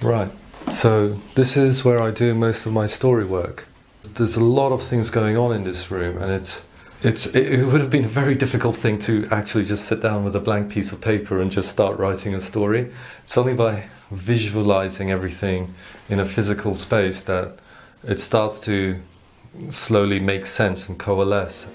Right. So this is where I do most of my story work. There's a lot of things going on in this room, and it would have been a very difficult thing to actually just sit down with a blank piece of paper and just start writing a story. It's only by visualizing everything in a physical space that it starts to slowly make sense and coalesce.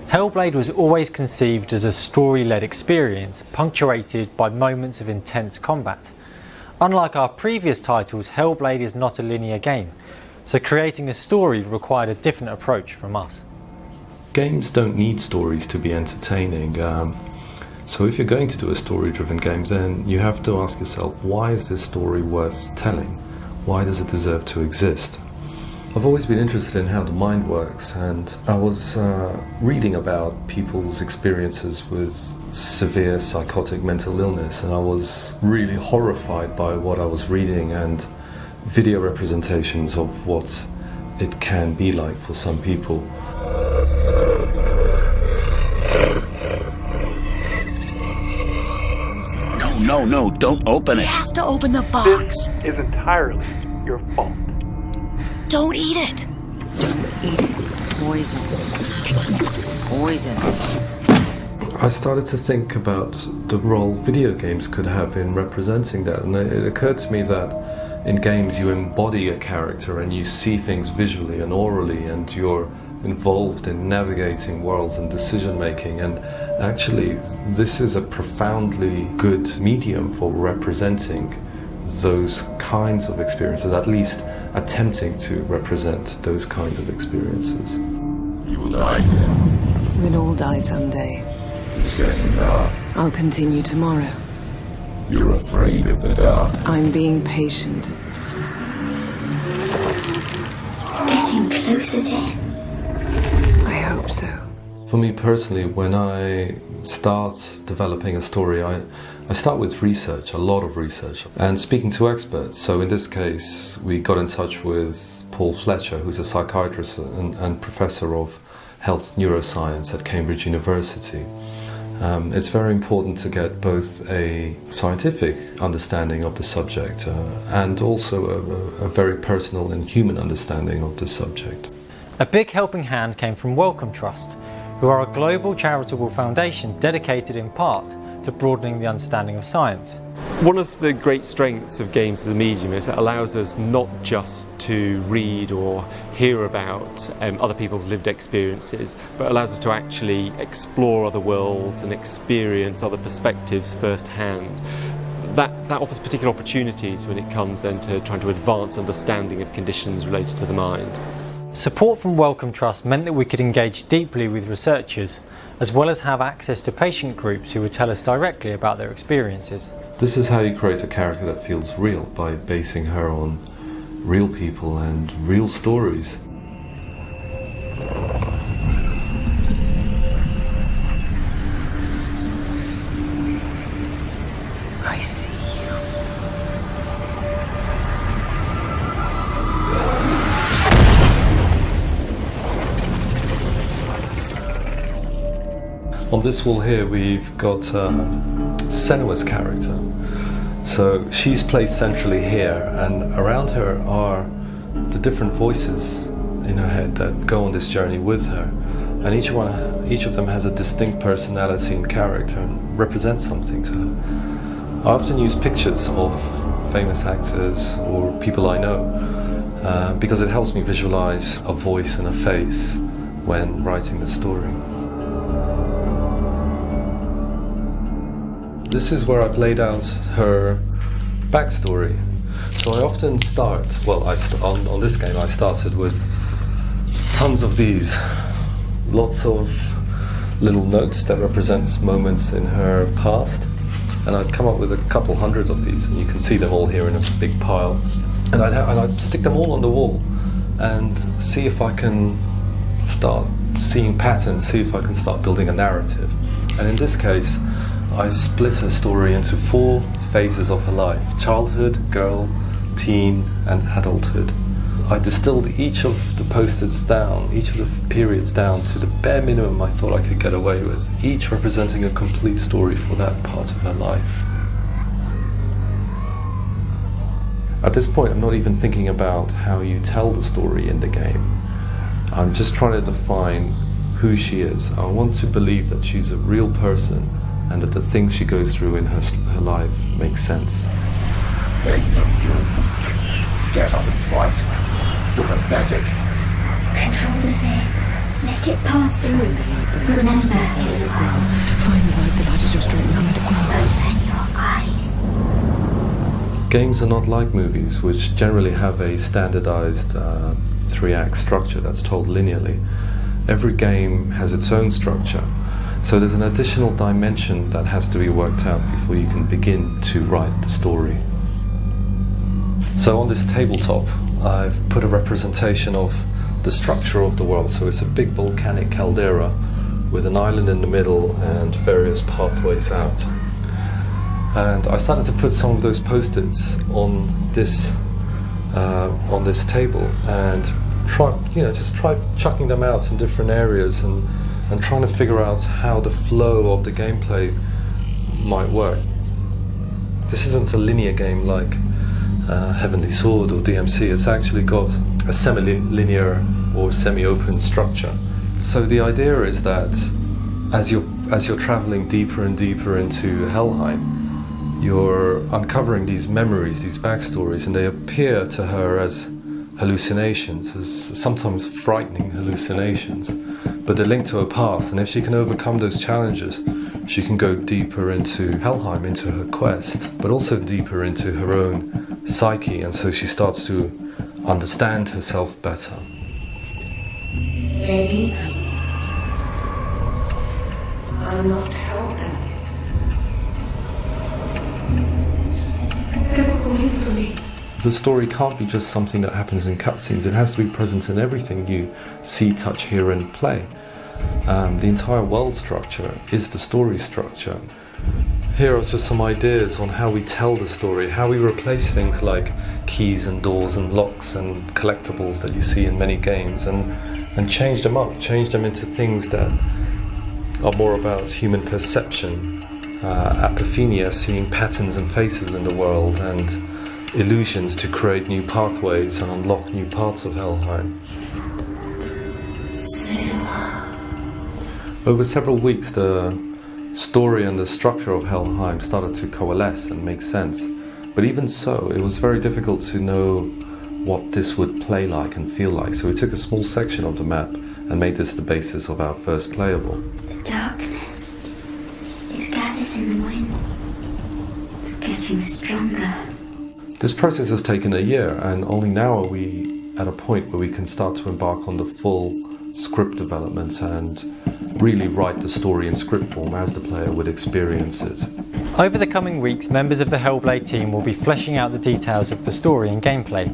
Hellblade was always conceived as a story-led experience, punctuated by moments of intense combat. Unlike our previous titles, Hellblade is not a linear game, so creating a story required a different approach from us. Games don't need stories to be entertaining. So if you're going to do a story-driven game, then you have to ask yourself, why is this story worth telling? Why does it deserve to exist? I've always been interested in how the mind works, and I was reading about people's experiences with severe psychotic mental illness, and I was really horrified by what I was reading and video representations of what it can be like for some people. No, don't open it. He has to open the box. This is entirely your fault. Don't eat it. Don't eat it. Poison. Poison. I started to think about the role video games could have in representing that, and it occurred to me that in games you embody a character and you see things visually and orally, and you're involved in navigating worlds and decision making, and actually this is a profoundly good medium for representing those kinds of experiences, at least attempting to represent those kinds of experiences. You will die. We'll all die someday. It's getting dark. I'll continue tomorrow. You're afraid of the dark. I'm being patient. Getting closer to him. I hope so. For me personally, when I start developing a story, I start with research, a lot of research, and speaking to experts. So in this case, we got in touch with Paul Fletcher, who's a psychiatrist and professor of health neuroscience at Cambridge University. It's very important to get both a scientific understanding of the subject and also a very personal and human understanding of the subject. A big helping hand came from Wellcome Trust, who are a global charitable foundation dedicated in part to broadening the understanding of science. One of the great strengths of games as a medium is it allows us not just to read or hear about other people's lived experiences, but allows us to actually explore other worlds and experience other perspectives firsthand. That offers particular opportunities when it comes then to trying to advance understanding of conditions related to the mind. Support from Wellcome Trust meant that we could engage deeply with researchers, as well as have access to patient groups who would tell us directly about their experiences. This is how you create a character that feels real, by basing her on real people and real stories. I see you. On this wall here we've got Senua's character. So she's placed centrally here, and around her are the different voices in her head that go on this journey with her. And each of them has a distinct personality and character and represents something to her. I often use pictures of famous actors or people I know because it helps me visualize a voice and a face when writing the story. This is where I've laid out her backstory. So I often start, on this game I started with tons of these, lots of little notes that represents moments in her past, and I'd come up with a couple hundred of these, and you can see them all here in a big pile, and I'd stick them all on the wall and see if I can start seeing patterns, see if I can start building a narrative. And in this case I split her story into 4 phases of her life: childhood, girl, teen and adulthood. I distilled each of the post-its down, each of the periods down to the bare minimum I thought I could get away with, each representing a complete story for that part of her life. At this point, I'm not even thinking about how you tell the story in the game. I'm just trying to define who she is. I want to believe that she's a real person and that the things she goes through in her life make sense. Get up and fight. You're pathetic. Control the fear. Let it pass through. Remember, it's Find the light, the light is your strength, now let it grow. open your eyes. Games are not like movies, which generally have a standardized 3-act structure that's told linearly. Every game has its own structure, so there's an additional dimension that has to be worked out before you can begin to write the story. So on this tabletop, I've put a representation of the structure of the world. So it's a big volcanic caldera with an island in the middle and various pathways out. And I started to put some of those post-its on this table and try chucking them out in different areas and trying to figure out how the flow of the gameplay might work. This isn't a linear game like Heavenly Sword or DMC. It's actually got a semi-linear or semi-open structure. So the idea is that as you're traveling deeper and deeper into Helheim, you're uncovering these memories, these backstories, and they appear to her as hallucinations, as sometimes frightening hallucinations, but they're linked to her past, and if she can overcome those challenges, she can go deeper into Helheim, into her quest, but also deeper into her own psyche, and so she starts to understand herself better. Baby, I must help them. They were calling for me. The story can't be just something that happens in cutscenes. It has to be present in everything you see, touch, hear and play. The entire world structure is the story structure. Here are just some ideas on how we tell the story, how we replace things like keys and doors and locks and collectibles that you see in many games and change them up, change them into things that are more about human perception, apophenia, seeing patterns and faces in the world, and illusions to create new pathways and unlock new parts of Helheim. Over several weeks, the story and the structure of Helheim started to coalesce and make sense. But even so, it was very difficult to know what this would play like and feel like. So we took a small section of the map and made this the basis of our first playable. The darkness. It gathers in the wind. It's getting stronger. This process has taken a year, and only now are we at a point where we can start to embark on the full script development and really write the story in script form as the player would experience it. Over the coming weeks, members of the Hellblade team will be fleshing out the details of the story and gameplay.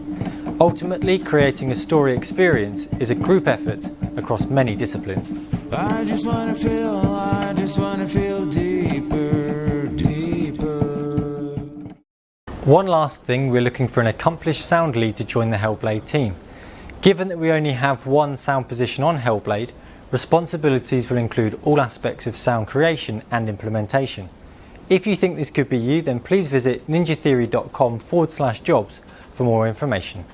Ultimately, creating a story experience is a group effort across many disciplines. I just wanna feel deeper, deeper. One last thing, we're looking for an accomplished sound lead to join the Hellblade team. Given that we only have one sound position on Hellblade, responsibilities will include all aspects of sound creation and implementation. If you think this could be you, then please visit ninjatheory.com/jobs for more information.